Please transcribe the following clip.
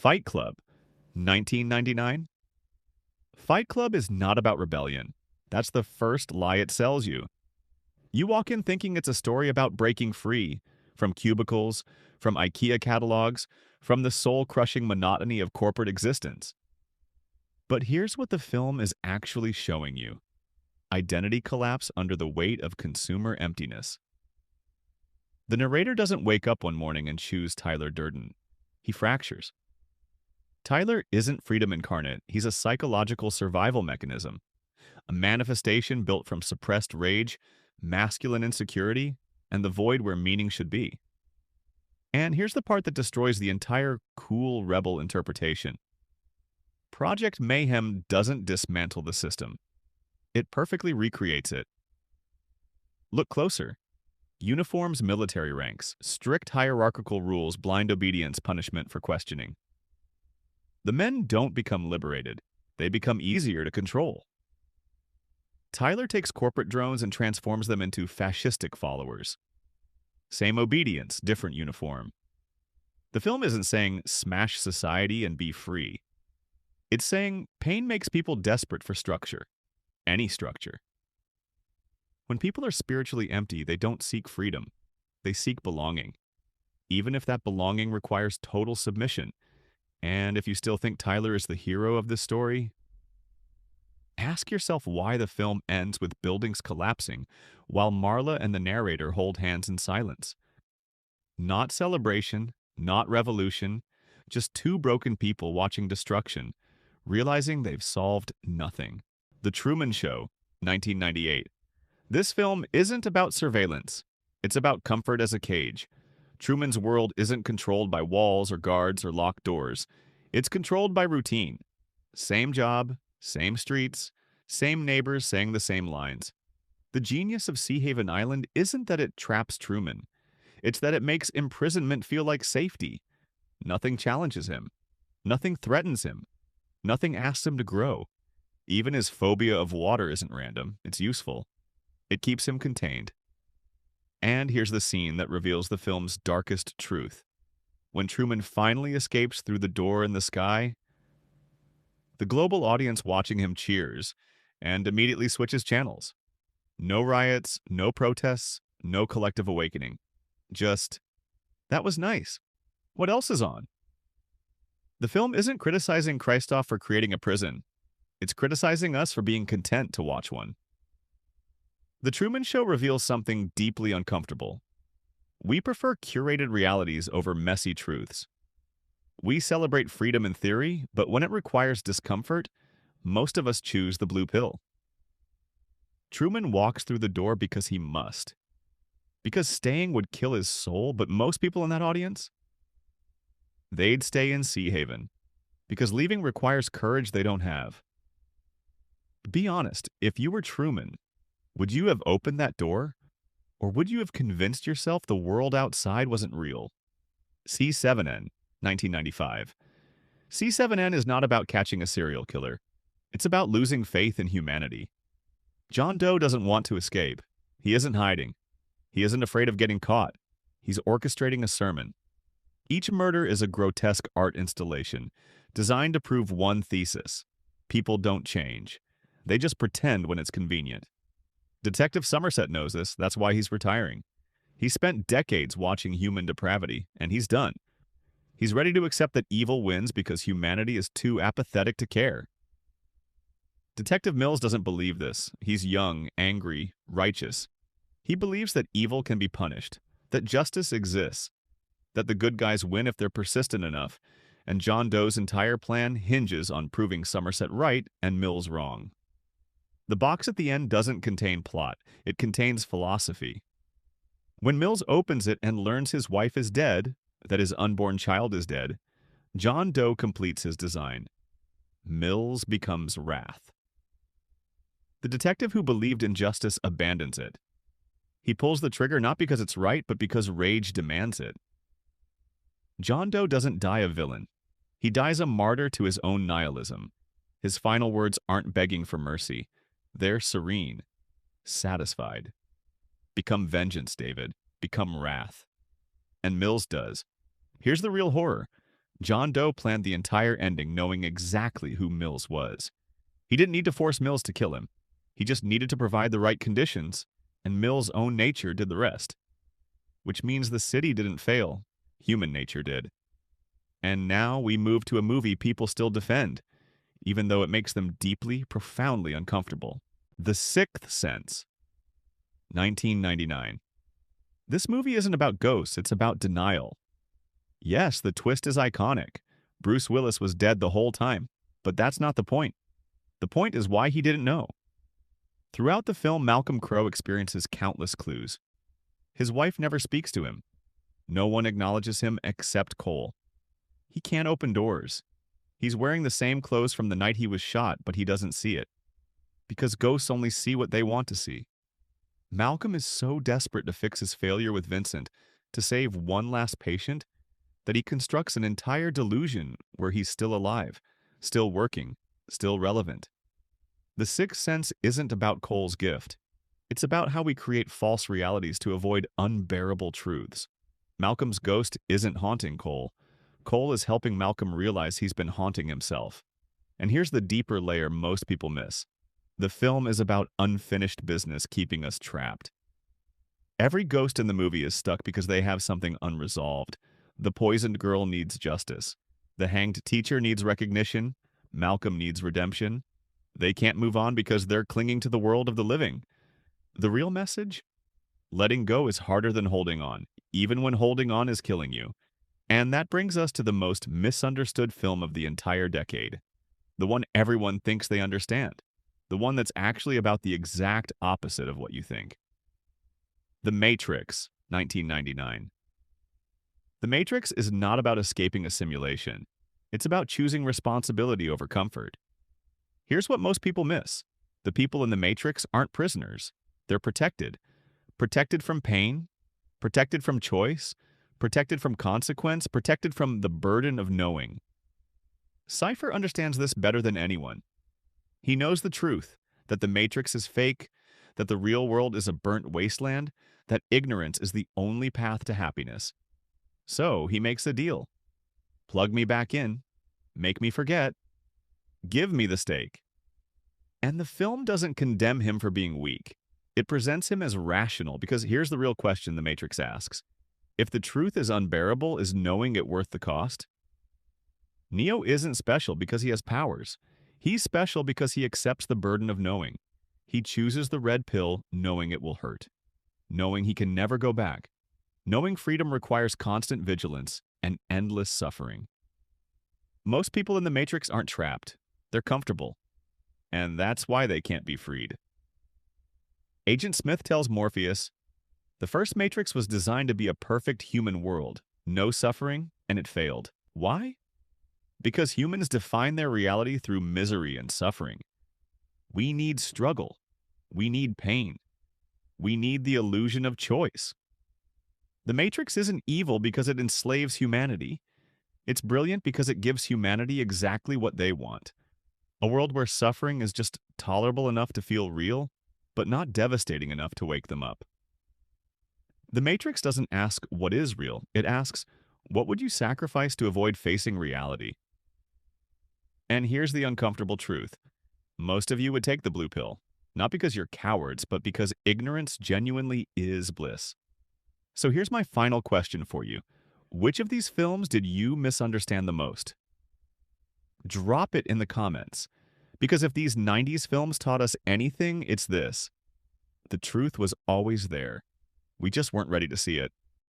Fight Club, 1999. Fight Club is not about rebellion. That's the first lie it sells you. You walk in thinking it's a story about breaking free from cubicles, from IKEA catalogs, from the soul-crushing monotony of corporate existence. But here's what the film is actually showing you: identity collapse under the weight of consumer emptiness. The narrator doesn't wake up one morning and choose Tyler Durden. He fractures. Tyler isn't freedom incarnate. He's a psychological survival mechanism, a manifestation built from suppressed rage, masculine insecurity, and the void where meaning should be. And here's the part that destroys the entire cool rebel interpretation. Project Mayhem doesn't dismantle the system. It perfectly recreates it. Look closer. Uniforms, military ranks, strict hierarchical rules, blind obedience, punishment for questioning. The men don't become liberated. They become easier to control. Tyler takes corporate drones and transforms them into fascistic followers. Same obedience, different uniform. The film isn't saying smash society and be free. It's saying pain makes people desperate for structure. Any structure. When people are spiritually empty, they don't seek freedom. They seek belonging. Even if that belonging requires total submission. And if you still think Tyler is the hero of this story, ask yourself why the film ends with buildings collapsing while Marla and the narrator hold hands in silence. Not celebration, not revolution, just two broken people watching destruction, realizing they've solved nothing. The Truman Show, 1998. This film isn't about surveillance. It's about comfort as a cage. Truman's world isn't controlled by walls or guards or locked doors. It's controlled by routine. Same job, same streets, same neighbors saying the same lines. The genius of Sea Haven Island isn't that it traps Truman. It's that it makes imprisonment feel like safety. Nothing challenges him. Nothing threatens him. Nothing asks him to grow. Even his phobia of water isn't random. It's useful. It keeps him contained. And here's the scene that reveals the film's darkest truth. When Truman finally escapes through the door in the sky, the global audience watching him cheers and immediately switches channels. No riots, no protests, no collective awakening. Just, that was nice. What else is on? The film isn't criticizing Christoph for creating a prison. It's criticizing us for being content to watch one. The Truman Show reveals something deeply uncomfortable. We prefer curated realities over messy truths. We celebrate freedom in theory, but when it requires discomfort, most of us choose the blue pill. Truman walks through the door because he must. Because staying would kill his soul, but most people in that audience, they'd stay in Sea Haven. Because leaving requires courage they don't have. Be honest, if you were Truman, would you have opened that door? Or would you have convinced yourself the world outside wasn't real? C7N, 1995. C7N is not about catching a serial killer. It's about losing faith in humanity. John Doe doesn't want to escape. He isn't hiding. He isn't afraid of getting caught. He's orchestrating a sermon. Each murder is a grotesque art installation, designed to prove one thesis. People don't change. They just pretend when it's convenient. Detective Somerset knows this, that's why he's retiring. He spent decades watching human depravity, and he's done. He's ready to accept that evil wins because humanity is too apathetic to care. Detective Mills doesn't believe this. He's young, angry, righteous. He believes that evil can be punished, that justice exists, that the good guys win if they're persistent enough, and John Doe's entire plan hinges on proving Somerset right and Mills wrong. The box at the end doesn't contain plot, it contains philosophy. When Mills opens it and learns his wife is dead, that his unborn child is dead, John Doe completes his design. Mills becomes wrath. The detective who believed in justice abandons it. He pulls the trigger not because it's right, but because rage demands it. John Doe doesn't die a villain. He dies a martyr to his own nihilism. His final words aren't begging for mercy. They're serene, satisfied. Become vengeance, David. Become wrath. And Mills does. Here's the real horror. John Doe planned the entire ending knowing exactly who Mills was. He didn't need to force Mills to kill him. He just needed to provide the right conditions, and Mills' own nature did the rest. Which means the city didn't fail. Human nature did. And now we move to a movie people still defend, even though it makes them deeply, profoundly uncomfortable. The Sixth Sense. 1999. This movie isn't about ghosts, it's about denial. Yes, the twist is iconic. Bruce Willis was dead the whole time, but that's not the point. The point is why he didn't know. Throughout the film, Malcolm Crowe experiences countless clues. His wife never speaks to him. No one acknowledges him except Cole. He can't open doors. He's wearing the same clothes from the night he was shot, but he doesn't see it. Because ghosts only see what they want to see. Malcolm is so desperate to fix his failure with Vincent, to save one last patient, that he constructs an entire delusion where he's still alive, still working, still relevant. The Sixth Sense isn't about Cole's gift. It's about how we create false realities to avoid unbearable truths. Malcolm's ghost isn't haunting Cole. Cole is helping Malcolm realize he's been haunting himself. And here's the deeper layer most people miss. The film is about unfinished business keeping us trapped. Every ghost in the movie is stuck because they have something unresolved. The poisoned girl needs justice. The hanged teacher needs recognition. Malcolm needs redemption. They can't move on because they're clinging to the world of the living. The real message? Letting go is harder than holding on, even when holding on is killing you. And that brings us to the most misunderstood film of the entire decade. The one everyone thinks they understand. The one that's actually about the exact opposite of what you think. The Matrix, 1999. The Matrix is not about escaping a simulation. It's about choosing responsibility over comfort. Here's what most people miss. The people in the Matrix aren't prisoners. They're protected. Protected from pain, protected from choice, protected from consequence, protected from the burden of knowing. Cypher understands this better than anyone. He knows the truth, that the Matrix is fake, that the real world is a burnt wasteland, that ignorance is the only path to happiness. So he makes a deal. Plug me back in, make me forget, give me the stake. And the film doesn't condemn him for being weak. It presents him as rational because here's the real question the Matrix asks. If the truth is unbearable, is knowing it worth the cost? Neo isn't special because he has powers. He's special because he accepts the burden of knowing. He chooses the red pill knowing it will hurt. Knowing he can never go back. Knowing freedom requires constant vigilance and endless suffering. Most people in the Matrix aren't trapped. They're comfortable. And that's why they can't be freed. Agent Smith tells Morpheus, "The first Matrix was designed to be a perfect human world. No suffering, and it failed. Why? Because humans define their reality through misery and suffering. We need struggle. We need pain. We need the illusion of choice. The Matrix isn't evil because it enslaves humanity. It's brilliant because it gives humanity exactly what they want. A world where suffering is just tolerable enough to feel real, but not devastating enough to wake them up. The Matrix doesn't ask what is real. It asks, what would you sacrifice to avoid facing reality? And here's the uncomfortable truth. Most of you would take the blue pill, not because you're cowards, but because ignorance genuinely is bliss. So here's my final question for you. Which of these films did you misunderstand the most? Drop it in the comments. Because if these 90s films taught us anything, it's this. The truth was always there. We just weren't ready to see it.